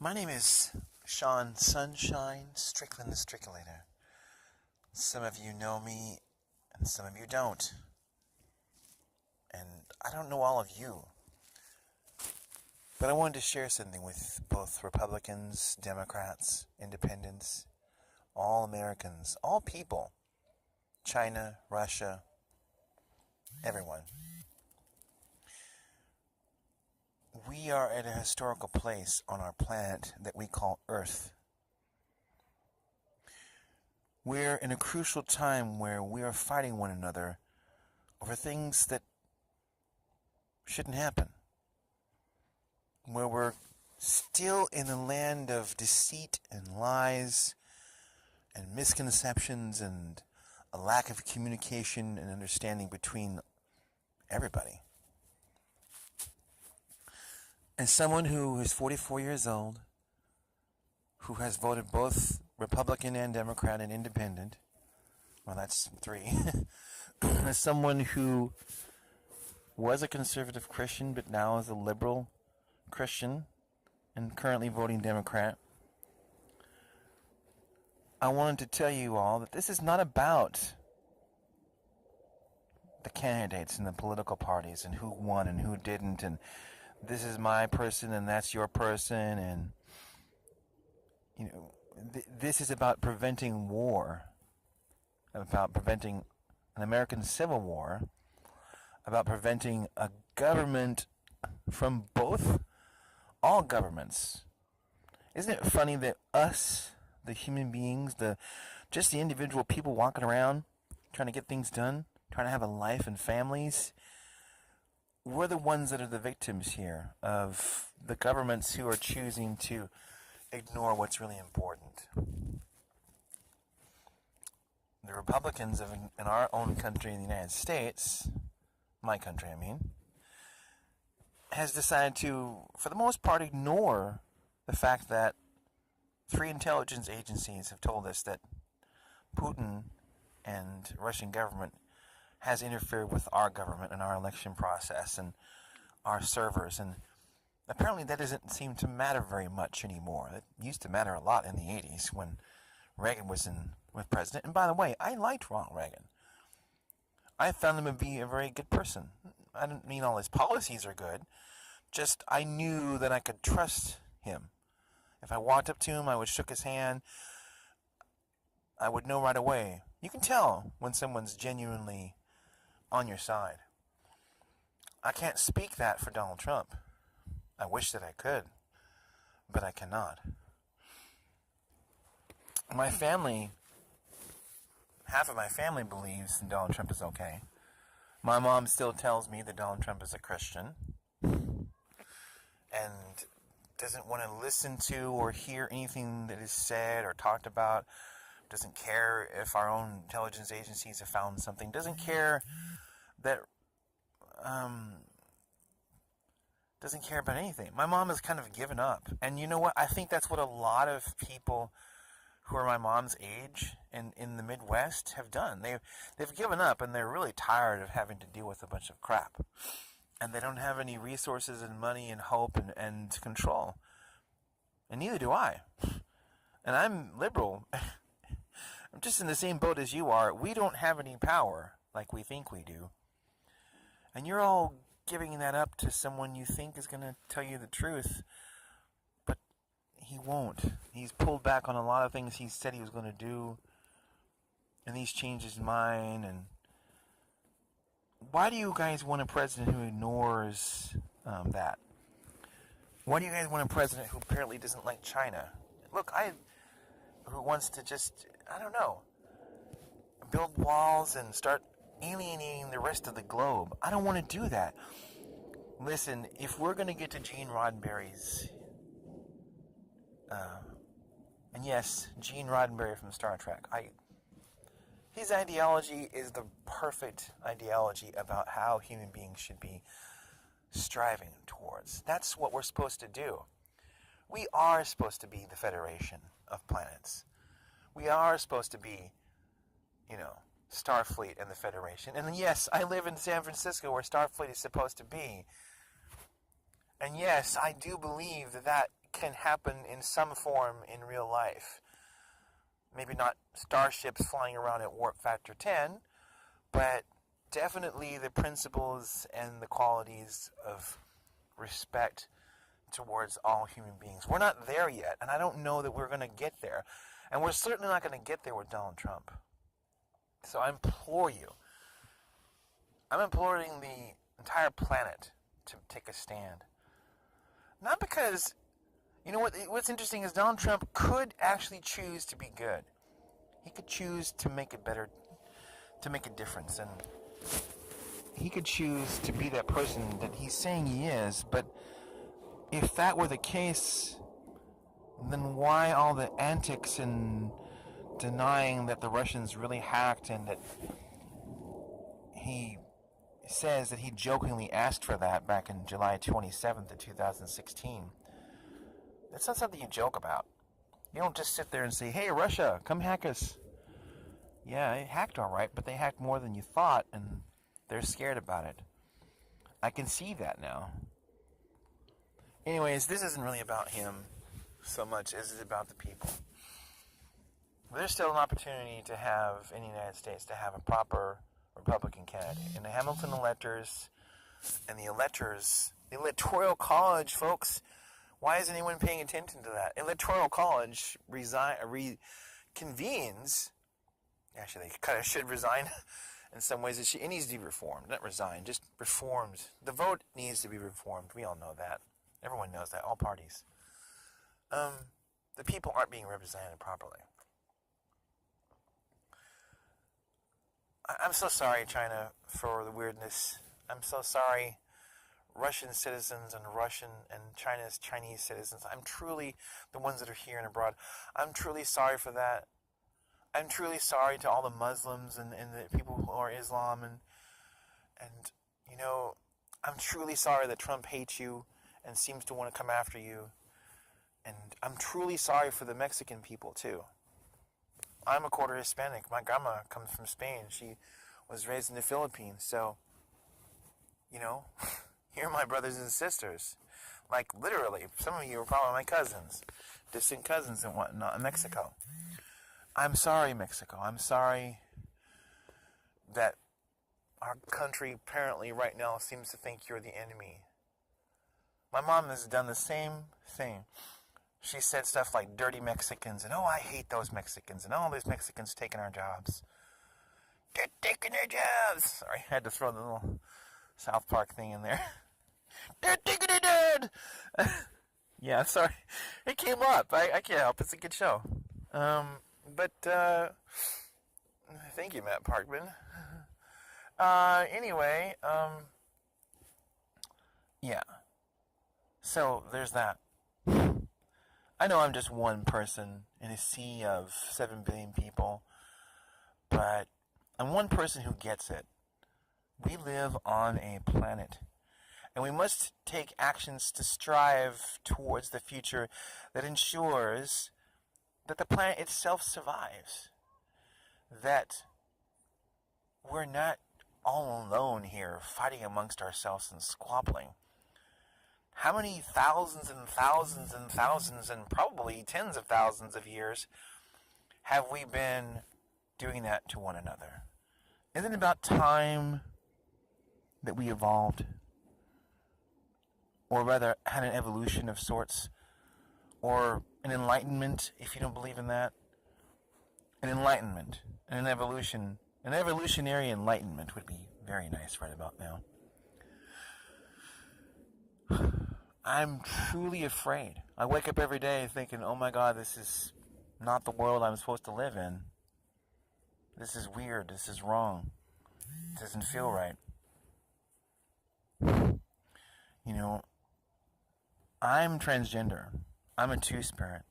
My name is Sean Sunshine Strickland the Strickulator. Some of you know me, and some of you don't. And I don't know all of you. But I wanted to share something with both Republicans, Democrats, Independents, all Americans, all people. China, Russia, everyone. We are at a historical place on our planet that we call Earth. We're in a crucial time where we are fighting one another over things that shouldn't happen. Where we're still in the land of deceit and lies and misconceptions and a lack of communication and understanding between everybody. As someone who is 44 years old, who has voted both Republican and Democrat and Independent, well, that's three. As someone who was a conservative Christian but now is a liberal Christian and currently voting Democrat, I wanted to tell you all that this is not about the candidates and the political parties and who won and who didn't, and this is my person and that's your person, and this is about preventing war, about preventing an American civil war, about preventing a government from all governments. Isn't it funny that us, the human beings, just the individual people walking around trying to get things done, trying to have a life and families, we're the ones that are the victims here of the governments who are choosing to ignore what's really important. The Republicans in our own country, in the United States, my country I mean, has decided to, for the most part, ignore the fact that 3 intelligence agencies have told us that Putin and Russian government has interfered with our government and our election process and our servers, and apparently that doesn't seem to matter very much anymore. It used to matter a lot in the 80s when Reagan was president. And by the way, I liked Ronald Reagan. I found him to be a very good person. I don't mean all his policies are good, just I knew that I could trust him. If I walked up to him, I would shook his hand, I would know right away. You can tell when someone's genuinely on your side. I can't speak that for Donald Trump. I wish that I could, but I cannot. My family, half of my family believes that Donald Trump is okay. My mom still tells me that Donald Trump is a Christian and doesn't want to listen to or hear anything that is said or talked about. Doesn't care if our own intelligence agencies have found something. Doesn't care that doesn't care about anything. My mom has kind of given up. And you know what? I think that's what a lot of people who are my mom's age and in the Midwest have done. They've given up, and they're really tired of having to deal with a bunch of crap. And they don't have any resources and money and hope and control. And neither do I. And I'm liberal. I'm just in the same boat as you are. We don't have any power like we think we do. And you're all giving that up to someone you think is going to tell you the truth. But he won't. He's pulled back on a lot of things he said he was going to do. And he's changed his mind. And why do you guys want a president who ignores that? Why do you guys want a president who apparently doesn't like China? Look, who wants to just, I don't know, build walls and start alienating the rest of the globe. I don't want to do that. Listen, if we're going to get to Gene Roddenberry's, and yes, Gene Roddenberry from Star Trek, his ideology is the perfect ideology about how human beings should be striving towards. That's what we're supposed to do. We are supposed to be the Federation of Planets. We are supposed to be, Starfleet and the Federation. And yes, I live in San Francisco where Starfleet is supposed to be. And yes, I do believe that can happen in some form in real life. Maybe not starships flying around at warp factor 10, but definitely the principles and the qualities of respect towards all human beings. We're not there yet, and I don't know that we're going to get there. And we're certainly not going to get there with Donald Trump. So I implore you, I'm imploring the entire planet to take a stand. Not because, you know what's interesting is Donald Trump could actually choose to be good. He could choose to make it better, to make a difference, and he could choose to be that person that he's saying he is. But if that were the case, then why all the antics and denying that the Russians really hacked, and that he says that he jokingly asked for that back in July 27th of 2016. That's not something you joke about. You don't just sit there and say, hey, Russia, come hack us. Yeah, it hacked all right, but they hacked more than you thought, and they're scared about it. I can see that now. Anyways, this isn't really about him so much as it's about the people. There's still an opportunity to have, in the United States, to have a proper Republican candidate. And the Hamilton electors and the electors, the Electoral College, folks, why is anyone paying attention to that? Electoral College convenes. Actually, they kind of should resign in some ways. It needs to be reformed. Not resign, just reformed. The vote needs to be reformed. We all know that. Everyone knows that. All parties. The people aren't being represented properly. I'm so sorry, China, for the weirdness. I'm so sorry, Russian citizens and China's Chinese citizens. I'm truly, the ones that are here and abroad, I'm truly sorry for that. I'm truly sorry to all the Muslims and the people who are Islam, and you know, I'm truly sorry that Trump hates you and seems to want to come after you. And I'm truly sorry for the Mexican people too. I'm a quarter Hispanic. My grandma comes from Spain. She was raised in the Philippines. So, you know, you're my brothers and sisters. Like, literally. Some of you are probably my cousins. Distant cousins and whatnot in Mexico. I'm sorry, Mexico. I'm sorry that our country apparently right now seems to think you're the enemy. My mom has done the same thing. She said stuff like dirty Mexicans, and oh, I hate those Mexicans, and all these Mexicans taking our jobs. They're taking their jobs. Sorry, I had to throw the little South Park thing in there. They're taking it dead. Yeah, sorry. It came up. I can't help. It's a good show. But thank you, Matt Parkman. Anyway, yeah. So, there's that. I know I'm just one person in a sea of 7 billion people, but I'm one person who gets it. We live on a planet, and we must take actions to strive towards the future that ensures that the planet itself survives, that we're not all alone here fighting amongst ourselves and squabbling. How many thousands and thousands and thousands and probably tens of thousands of years have we been doing that to one another? Isn't it about time that we evolved? Or rather, had an evolution of sorts? Or an enlightenment, if you don't believe in that? An enlightenment, and an evolution, an evolutionary enlightenment would be very nice right about now. I'm truly afraid. I wake up every day thinking, oh my God, this is not the world I'm supposed to live in. This is weird. This is wrong. It doesn't feel right. You know, I'm transgender. I'm a two-spirit.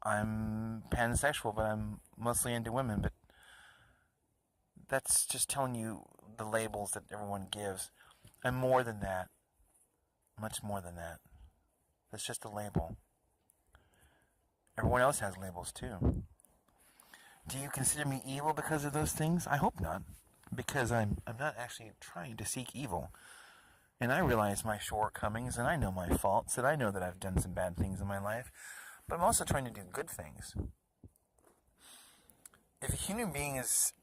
I'm pansexual, but I'm mostly into women. But that's just telling you the labels that everyone gives. I'm more than that. Much more than that. That's just a label. Everyone else has labels too. Do you consider me evil because of those things? I hope not. Because I'm not actually trying to seek evil. And I realize my shortcomings, and I know my faults, and I know that I've done some bad things in my life, but I'm also trying to do good things. If a human being is,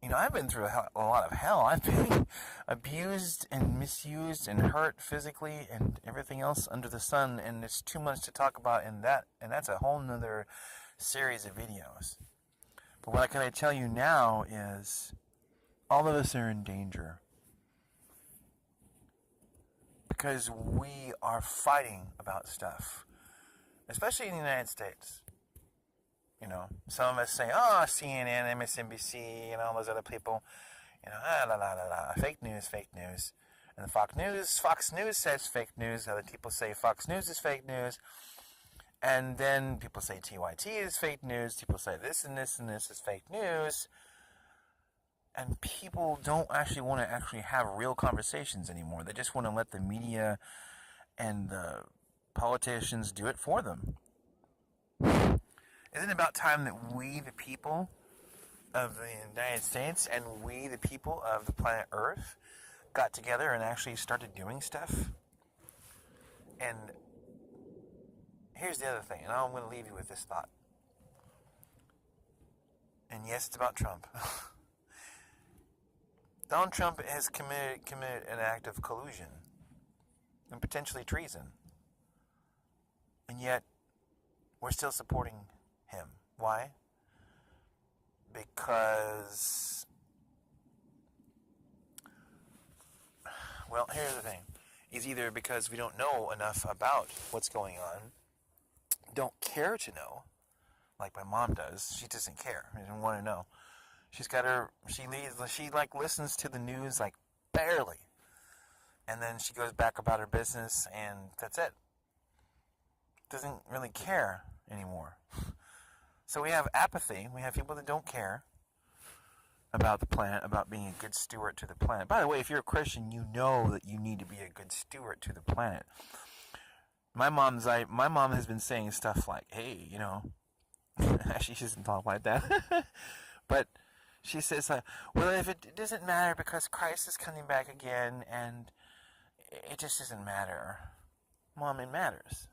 I've been through a lot of hell. I've been abused and misused and hurt physically and everything else under the sun, and it's too much to talk about in that, and that's a whole nother series of videos. But what I can tell you now is all of us are in danger because we are fighting about stuff, especially in the United States. Some of us say, oh, CNN, MSNBC, and all those other people, fake news. And Fox News says fake news. Other people say Fox News is fake news. And then people say TYT is fake news. People say this and this and this is fake news. And people don't actually want to have real conversations anymore. They just want to let the media and the politicians do it for them. Isn't it about time that we, the people of the United States, and we, the people of the planet Earth, got together and actually started doing stuff? And here's the other thing, and I'm going to leave you with this thought. And yes, it's about Trump. Donald Trump has committed an act of collusion and potentially treason. And yet, we're still supporting him. Why? Because, well, here's the thing. It's either because we don't know enough about what's going on, don't care to know, like my mom does. She doesn't care. She doesn't want to know. She listens to the news like barely. And then she goes back about her business and that's it. Doesn't really care anymore. So we have apathy. We have people that don't care about the planet, about being a good steward to the planet. By the way, if you're a Christian, you know that you need to be a good steward to the planet. My mom has been saying stuff like, hey, she doesn't talk like that. But she says, well, if it doesn't matter because Christ is coming back again and it just doesn't matter. Mom, it matters.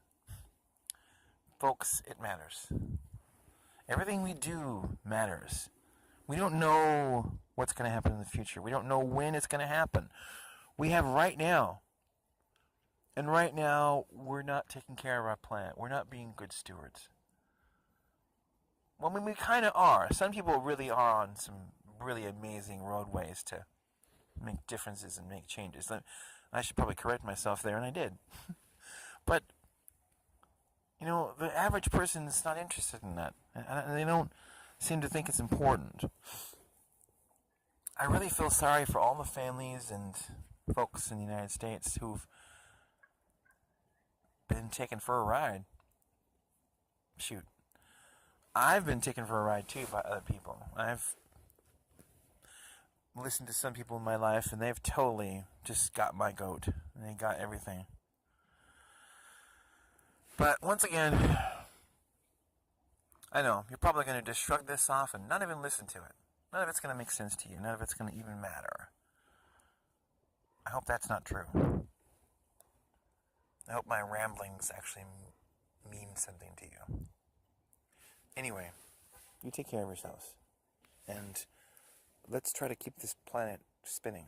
Folks, it matters. Everything we do matters. We don't know what's going to happen in the future. We don't know when it's going to happen. We have right now. And right now, we're not taking care of our planet. We're not being good stewards. Well, we kind of are. Some people really are on some really amazing roadways to make differences and make changes. I should probably correct myself there, and I did. But, the average person is not interested in that. And they don't seem to think it's important. I really feel sorry for all the families and folks in the United States who've been taken for a ride. Shoot. I've been taken for a ride too by other people. I've listened to some people in my life and they've totally just got my goat. And they got everything. But once again, I know, you're probably going to just shrug this off and not even listen to it. None of it's going to make sense to you. None of it's going to even matter. I hope that's not true. I hope my ramblings actually mean something to you. Anyway, you take care of yourselves. And let's try to keep this planet spinning.